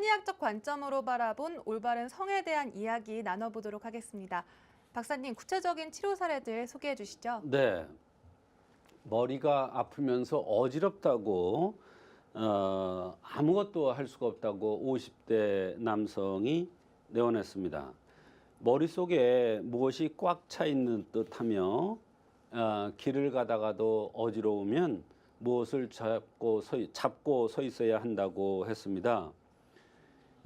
심리학적 관점으로 바라본 올바른 성에 대한 이야기 나눠보도록 하겠습니다. 박사님, 구체적인 치료 사례들 소개해 주시죠. 네, 머리가 아프면서 어지럽다고 아무것도 할 수가 없다고 50대 남성이 내원했습니다. 머릿속에 무엇이 꽉 차 있는 듯하며 길을 가다가도 어지러우면 무엇을 잡고 서 있어야 한다고 했습니다.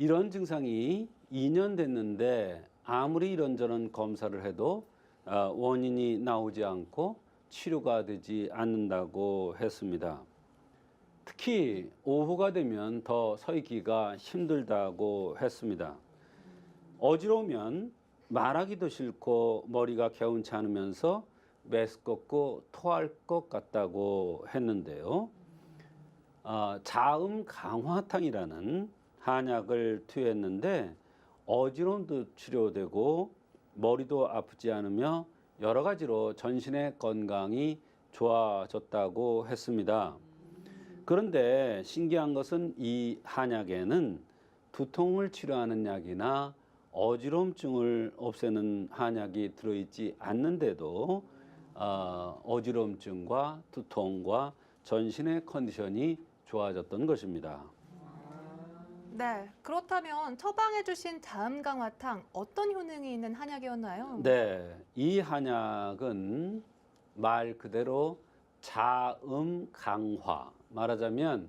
이런 증상이 2년 됐는데 아무리 이런저런 검사를 해도 원인이 나오지 않고 치료가 되지 않는다고 했습니다. 특히 오후가 되면 더 서 있기가 힘들다고 했습니다. 어지러우면 말하기도 싫고 머리가 개운치 않으면서 메스껍고 토할 것 같다고 했는데요. 자음 강화탕이라는 한약을 투여했는데 어지러움도 치료되고 머리도 아프지 않으며 여러 가지로 전신의 건강이 좋아졌다고 했습니다. 그런데 신기한 것은 이 한약에는 두통을 치료하는 약이나 어지러움증을 없애는 한약이 들어있지 않는데도 어지러움증과 두통과 전신의 컨디션이 좋아졌던 것입니다. 네, 그렇다면 처방해 주신 자음강화탕 어떤 효능이 있는 한약이었나요? 네, 이 한약은 말 그대로 자음 강화, 말하자면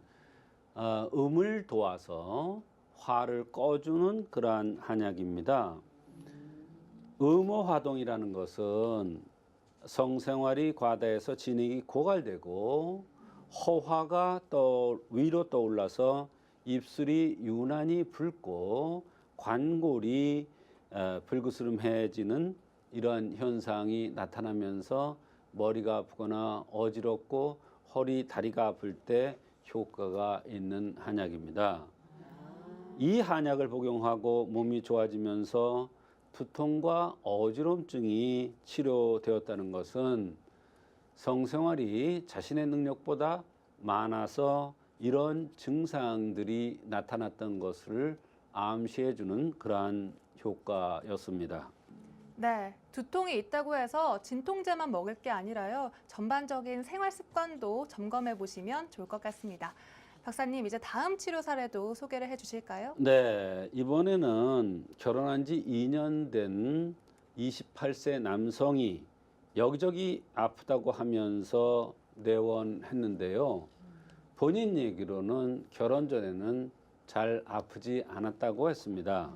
음을 도와서 화를 꺼주는 그러한 한약입니다. 음어화동이라는 것은 성생활이 과다해서 진액이 고갈되고 허화가 위로 떠올라서 입술이 유난히 붉고 관골이 불그스름해지는 이런 현상이 나타나면서 머리가 아프거나 어지럽고 허리, 다리가 아플 때 효과가 있는 한약입니다. 이 한약을 복용하고 몸이 좋아지면서 두통과 어지럼증이 치료되었다는 것은 성생활이 자신의 능력보다 많아서 이런 증상들이 나타났던 것을 암시해 주는 그러한 효과였습니다. 네, 두통이 있다고 해서 진통제만 먹을 게 아니라요. 전반적인 생활 습관도 점검해 보시면 좋을 것 같습니다. 박사님, 이제 다음 치료 사례도 소개를 해 주실까요? 네, 이번에는 결혼한 지 2년 된 28세 남성이 여기저기 아프다고 하면서 내원했는데요. 본인 얘기로는 결혼 전에는 잘 아프지 않았다고 했습니다.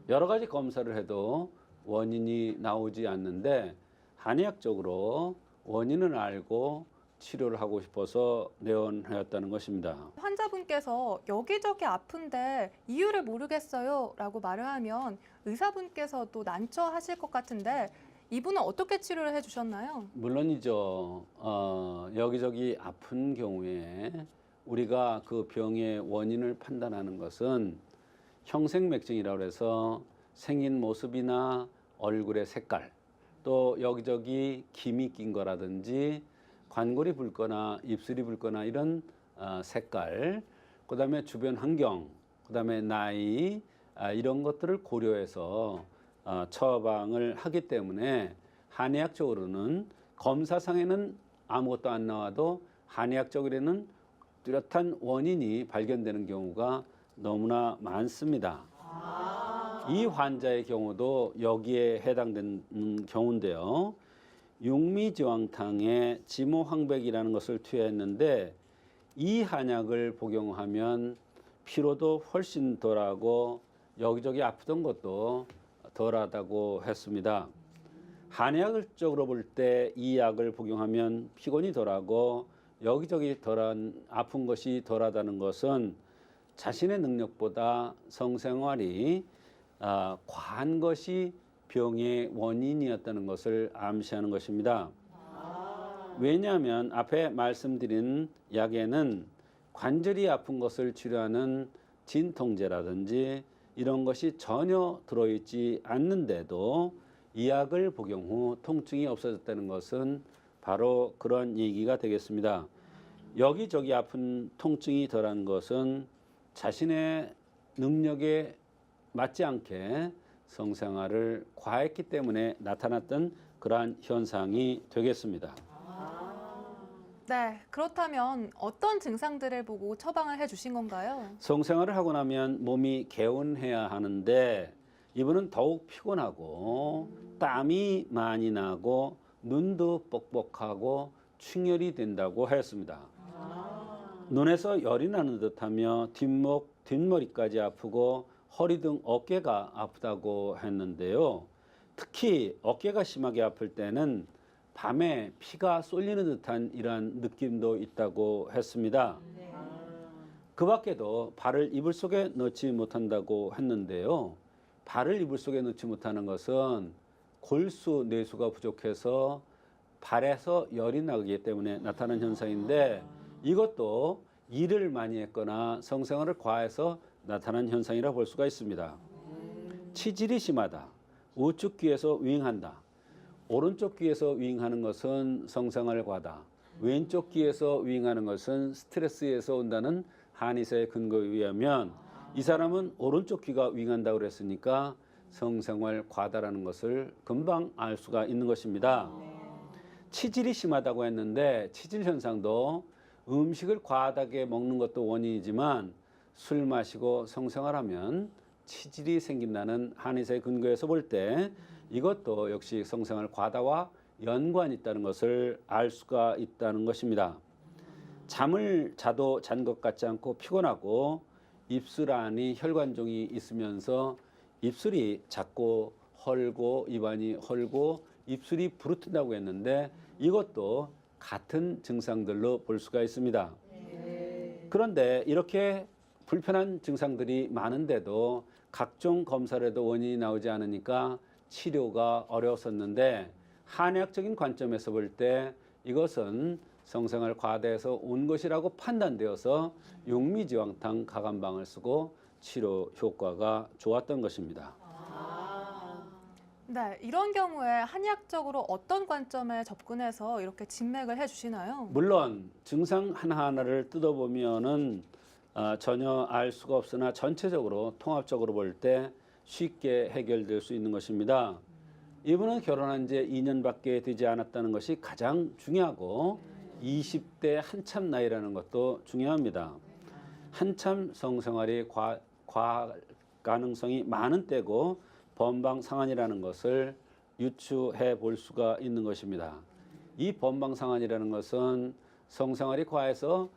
여러 가지 검사를 해도 원인이 나오지 않는데 한의학적으로 원인을 알고 치료를 하고 싶어서 내원하였다는 것입니다. 환자분께서 여기저기 아픈데 이유를 모르겠어요 라고 말을 하면 의사분께서도 난처하실 것 같은데 이분은 어떻게 치료를 해 주셨나요? 물론이죠. 여기저기 아픈 경우에 우리가 그 병의 원인을 판단하는 것은 형생맥증이라고 해서 생긴 모습이나 얼굴의 색깔, 또 여기저기 김이 낀 거라든지 관골이 붉거나 입술이 붉거나 이런 색깔, 그다음에 주변 환경, 그다음에 나이, 이런 것들을 고려해서 처방을 하기 때문에 한의학적으로는 검사상에는 아무것도 안 나와도 한의학적으로는 뚜렷한 원인이 발견되는 경우가 너무나 많습니다. 이 환자의 경우도 여기에 해당되는 경우인데요. 육미지왕탕에 지모황백이라는 것을 투여했는데 이 한약을 복용하면 피로도 훨씬 덜하고 여기저기 아프던 것도 덜하다고 했습니다. 한의학적으로 볼 때 이 약을 복용하면 피곤이 덜하고 여기저기 아픈 것이 덜하다는 것은 자신의 능력보다 성생활이 과한 것이 병의 원인이었다는 것을 암시하는 것입니다. 왜냐하면 앞에 말씀드린 약에는 관절이 아픈 것을 치료하는 진통제라든지 이런 것이 전혀 들어있지 않는데도 이 약을 복용 후 통증이 없어졌다는 것은 바로 그런 얘기가 되겠습니다. 여기저기 아픈 통증이 덜한 것은 자신의 능력에 맞지 않게 성생활을 과했기 때문에 나타났던 그러한 현상이 되겠습니다. 네, 그렇다면 어떤 증상들을 보고 처방을 해주신 건가요? 성생활을 하고 나면 몸이 개운해야 하는데 이분은 더욱 피곤하고 땀이 많이 나고 눈도 뻑뻑하고 충혈이 된다고 하였습니다. 눈에서 열이 나는 듯하며 뒷머리까지 아프고 허리 등 어깨가 아프다고 했는데요. 특히 어깨가 심하게 아플 때는 밤에 피가 쏠리는 듯한 이러한 느낌도 있다고 했습니다. 그 밖에도 발을 이불 속에 넣지 못한다고 했는데요. 발을 이불 속에 넣지 못하는 것은 골수, 뇌수가 부족해서 발에서 열이 나기 때문에 나타나는 현상인데 이것도 일을 많이 했거나 성생활을 과해서 나타난 현상이라 볼 수가 있습니다. 치질이 심하다. 우측 귀에서 윙한다. 오른쪽 귀에서 윙하는 것은 성생활 과다. 왼쪽 귀에서 윙하는 것은 스트레스에서 온다는 한의사의 근거에 의하면 이 사람은 오른쪽 귀가 윙한다고 그랬으니까 성생활 과다라는 것을 금방 알 수가 있는 것입니다. 치질이 심하다고 했는데 치질 현상도 음식을 과하게 먹는 것도 원인이지만 술 마시고 성생활하면 치질이 생긴다는 한의사의 근거에서 볼 때 이것도 역시 성생활 과다와 연관이 있다는 것을 알 수가 있다는 것입니다. 잠을 자도 잔 것 같지 않고 피곤하고 입술 안이 혈관종이 있으면서 입술이 작고 헐고 입안이 헐고 입술이 부르튼다고 했는데 이것도 같은 증상들로 볼 수가 있습니다. 그런데 이렇게 불편한 증상들이 많은데도 각종 검사를 해도 원인이 나오지 않으니까 치료가 어려웠었는데 한의학적인 관점에서 볼 때 이것은 성생활 과다에서 온 것이라고 판단되어서 육미지왕탕 가감방을 쓰고 치료 효과가 좋았던 것입니다. 네, 이런 경우에 한의학적으로 어떤 관점에 접근해서 이렇게 진맥을 해주시나요? 물론 증상 하나하나를 뜯어보면은 전혀 알 수가 없으나 전체적으로 통합적으로 볼 때 쉽게 해결될 수 있는 것입니다. 이분은 결혼한 지 2년밖에 되지 않았다는 것이 가장 중요하고 20대 한참 나이라는 것도 중요합니다. 한참 성생활이 과할 가능성이 많은 때고 번방상환이라는 것을 유추해 볼 수가 있는 것입니다. 이 번방상환이라는 것은 성생활이 과해서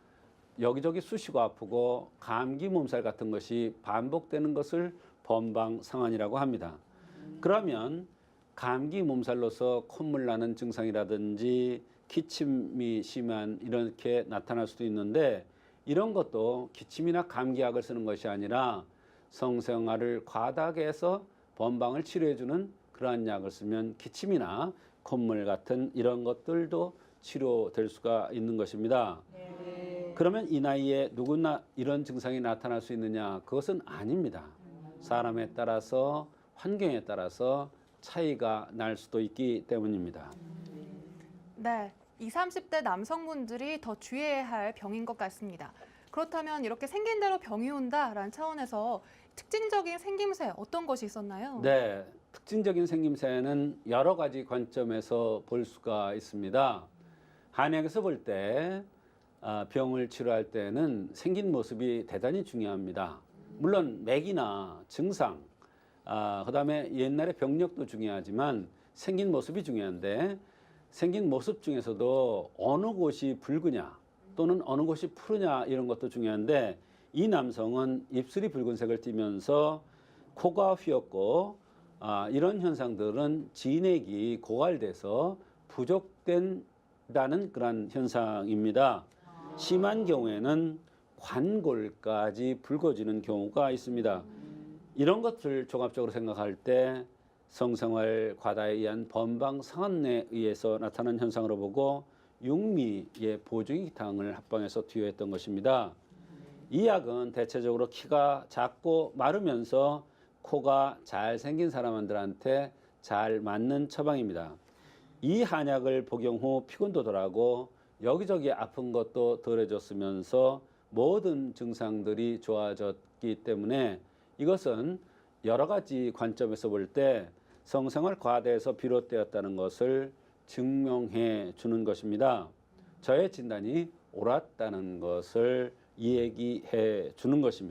여기저기 쑤시고 아프고 감기 몸살 같은 것이 반복되는 것을 번방상환이라고 합니다. 그러면 감기 몸살로서 콧물 나는 증상이라든지 기침이 심한 이렇게 나타날 수도 있는데 이런 것도 기침이나 감기약을 쓰는 것이 아니라 성생활을 과다하게 해서 번방을 치료해주는 그러한 약을 쓰면 기침이나 콧물 같은 이런 것들도 치료될 수가 있는 것입니다. 그러면 이 나이에 누구나 이런 증상이 나타날 수 있느냐? 그것은 아닙니다. 사람에 따라서 환경에 따라서 차이가 날 수도 있기 때문입니다. 네, 20, 30대 남성분들이 더 주의해야 할 병인 것 같습니다. 그렇다면 이렇게 생긴 대로 병이 온다라는 차원에서 특징적인 생김새 어떤 것이 있었나요? 네, 특징적인 생김새는 여러 가지 관점에서 볼 수가 있습니다. 한의학에서 볼 때 병을 치료할 때는 생긴 모습이 대단히 중요합니다. 물론 맥이나 증상, 그다음에 옛날의 병력도 중요하지만 생긴 모습이 중요한데 생긴 모습 중에서도 어느 곳이 붉으냐 또는 어느 곳이 푸르냐 이런 것도 중요한데 이 남성은 입술이 붉은색을 띠면서 코가 휘었고 이런 현상들은 진액이 고갈돼서 부족된다는 그런 현상입니다. 심한 경우에는 관골까지 붉어지는 경우가 있습니다. 이런 것들 종합적으로 생각할 때 성생활 과다에 의한 번방상환에 의해서 나타난 현상으로 보고 육미의 보증기탕을 합방해서 투여했던 것입니다. 이 약은 대체적으로 키가 작고 마르면서 코가 잘생긴 사람들한테 잘 맞는 처방입니다. 이 한약을 복용 후 피곤도 덜하고 여기저기 아픈 것도 덜해졌으면서 모든 증상들이 좋아졌기 때문에 이것은 여러 가지 관점에서 볼 때 성생활 과다에서 비롯되었다는 것을 증명해 주는 것입니다. 저의 진단이 옳았다는 것을 얘기해 주는 것입니다.